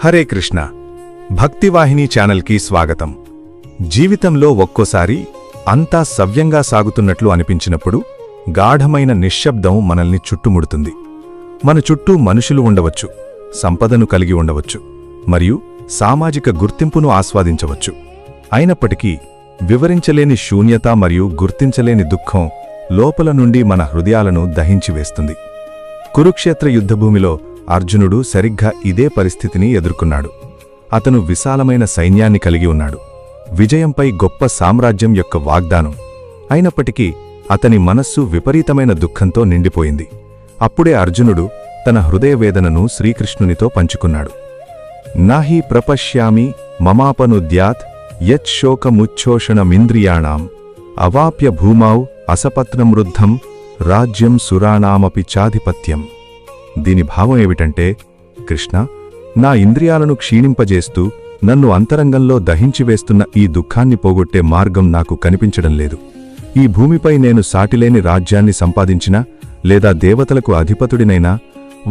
హరే కృష్ణ భక్తివాహిని ఛానల్కి స్వాగతం. జీవితంలో ఒక్కోసారి అంతా సవ్యంగా సాగుతున్నట్లు అనిపించినప్పుడు గాఢమైన నిశ్శబ్దం మనల్ని చుట్టుముడుతుంది. మన చుట్టూ మనుషులు ఉండవచ్చు, సంపదను కలిగి ఉండవచ్చు, మరియు సామాజిక గుర్తింపును ఆస్వాదించవచ్చు. అయినప్పటికీ వివరించలేని శూన్యత మరియు గుర్తించలేని దుఃఖం లోపల నుండి మన హృదయాలను దహించివేస్తుంది. కురుక్షేత్ర యుద్ధభూమిలో అర్జునుడు సరిగ్గా ఇదే పరిస్థితిని ఎదుర్కొన్నాడు. అతను విశాలమైన సైన్యాన్ని కలిగి ఉన్నాడు, విజయంపై గొప్ప సామ్రాజ్యం యొక్క వాగ్దానం. అయినప్పటికీ అతని మనస్సు విపరీతమైన దుఃఖంతో నిండిపోయింది. అప్పుడే అర్జునుడు తన హృదయవేదనను శ్రీకృష్ణునితో పంచుకున్నాడు. నాహి ప్రపశ్యామి మమాపనుద్యాత్ యచ్చోకముచ్ఛోషణమింద్రియాణాం అవాప్య భూమౌ అసపత్నమృద్ధం రాజ్యం సురాణామపి చాధిపత్యం. దీని భావం ఏమిటంటే, కృష్ణ, నా ఇంద్రియాలను క్షీణింపజేస్తూ నన్ను అంతరంగంలో దహించివేస్తున్న ఈ దుఃఖాన్ని పోగొట్టే మార్గం నాకు కనిపించడం లేదు. ఈ భూమిపై నేను సాటిలేని రాజ్యాన్ని సంపాదించినా లేదా దేవతలకు అధిపతుడినైనా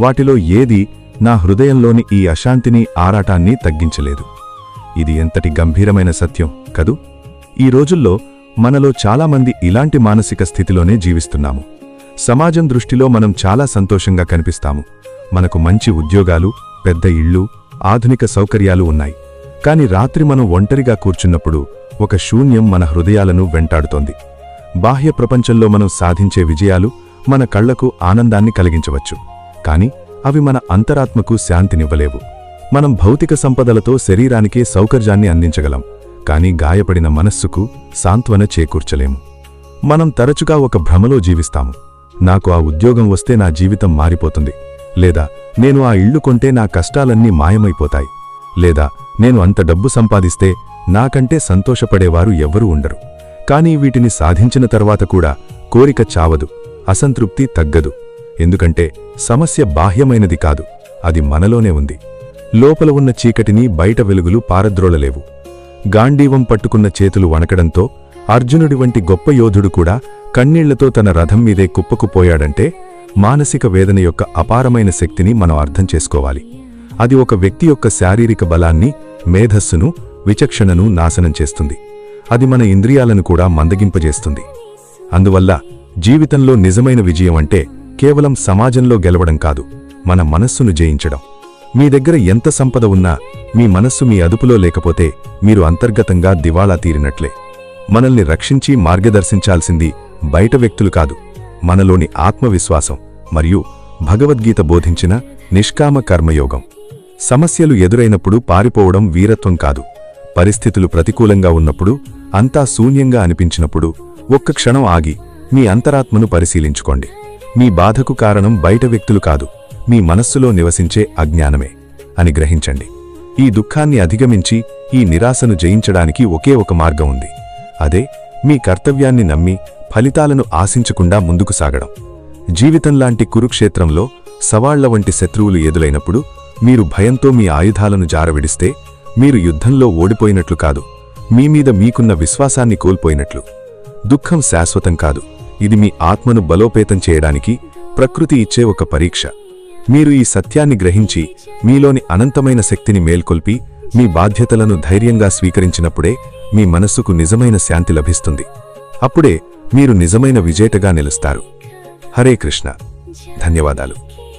వాటిలో ఏదీ నా హృదయంలోని ఈ అశాంతిని, ఆరాటాన్ని తగ్గించలేదు. ఇది ఎంతటి గంభీరమైన సత్యం కదూ! ఈ రోజుల్లో మనలో చాలామంది ఇలాంటి మానసిక స్థితిలోనే జీవిస్తున్నాము. సమాజం దృష్టిలో మనం చాలా సంతోషంగా కనిపిస్తాము. మనకు మంచి ఉద్యోగాలు, పెద్ద ఇళ్ళు, ఆధునిక సౌకర్యాలు ఉన్నాయి. కాని రాత్రి మనం ఒంటరిగా కూర్చున్నప్పుడు ఒక శూన్యం మన హృదయాలను వెంటాడుతోంది. బాహ్య ప్రపంచంలో మనం సాధించే విజయాలు మన కళ్లకు ఆనందాన్ని కలిగించవచ్చు, కాని అవి మన అంతరాత్మకు శాంతినివ్వలేవు. మనం భౌతిక సంపదలతో శరీరానికి సౌకర్యాన్ని అందించగలం, కాని గాయపడిన మనస్సుకు సాంత్వన చేకూర్చలేము. మనం తరచుగా ఒక భ్రమలో జీవిస్తాము. నాకు ఆ ఉద్యోగం వస్తే నా జీవితం మారిపోతుంది, లేదా నేను ఆ ఇళ్లు కొంటే నా కష్టాలన్నీ మాయమైపోతాయి, లేదా నేను అంత డబ్బు సంపాదిస్తే నాకంటే సంతోషపడేవారు ఎవ్వరూ ఉండరు. కానీ వీటిని సాధించిన తర్వాత కూడా కోరిక చావదు, అసంతృప్తి తగ్గదు. ఎందుకంటే సమస్య బాహ్యమైనది కాదు, అది మనలోనే ఉంది. లోపల ఉన్న చీకటిని బయట వెలుగులు పారద్రోళలేవు. గాంధీవం పట్టుకున్న చేతులు వణకడంతో అర్జునుడి వంటి గొప్ప యోధుడు కూడా కన్నీళ్లతో తన రథం మీదే కుప్పకుపోయాడంటే మానసిక వేదన యొక్క అపారమైన శక్తిని మనం అర్థం చేసుకోవాలి. అది ఒక వ్యక్తి యొక్క శారీరక బలాన్ని, మేధస్సును, విచక్షణను నాశనం చేస్తుంది. అది మన ఇంద్రియాలను కూడా మందగింపజేస్తుంది. అందువల్ల జీవితంలో నిజమైన విజయం అంటే కేవలం సమాజంలో గెలవడం కాదు, మన మనస్సును జయించడం. మీ దగ్గర ఎంత సంపద ఉన్నా మీ మనస్సు మీ అదుపులో లేకపోతే మీరు అంతర్గతంగా దివాళా తీరినట్లే. మనల్ని రక్షించి మార్గదర్శించాల్సింది బయట వ్యక్తులు కాదు, మనలోని ఆత్మవిశ్వాసం మరియు భగవద్గీత బోధించిన నిష్కామ కర్మయోగం. సమస్యలు ఎదురైనప్పుడు పారిపోవడం వీరత్వం కాదు. పరిస్థితులు ప్రతికూలంగా ఉన్నప్పుడు, అంతా శూన్యంగా అనిపించినప్పుడు ఒక్క క్షణం ఆగి మీ అంతరాత్మను పరిశీలించుకోండి. మీ బాధకు కారణం బయట వ్యక్తులు కాదు, మీ మనస్సులో నివసించే అజ్ఞానమే అని గ్రహించండి. ఈ దుఃఖాన్ని అధిగమించి ఈ నిరాశను జయించడానికి ఒకే ఒక మార్గం ఉంది. అదే మీ కర్తవ్యాన్ని నమ్మి ఫలితాలను ఆశించకుండా ముందుకు సాగడం. జీవితంలాంటి కురుక్షేత్రంలో సవాళ్ల వంటి శత్రువులు ఎదురైనప్పుడు మీరు భయంతో మీ ఆయుధాలను జారవిడిస్తే మీరు యుద్ధంలో ఓడిపోయినట్లు కాదు, మీమీద మీకున్న విశ్వాసాన్ని కోల్పోయినట్లు. దుఃఖం శాశ్వతం కాదు, ఇది మీ ఆత్మను బలోపేతం చేయడానికి ప్రకృతి ఇచ్చే ఒక పరీక్ష. మీరు ఈ సత్యాన్ని గ్రహించి మీలోని అనంతమైన శక్తిని మేల్కొల్పి మీ బాధ్యతలను ధైర్యంగా స్వీకరించినప్పుడే మీ మనస్సుకు నిజమైన శాంతి లభిస్తుంది. అప్పుడే మీరు నిజమైన విజేతగా నిలుస్తారు. హరే కృష్ణ. ధన్యవాదాలు.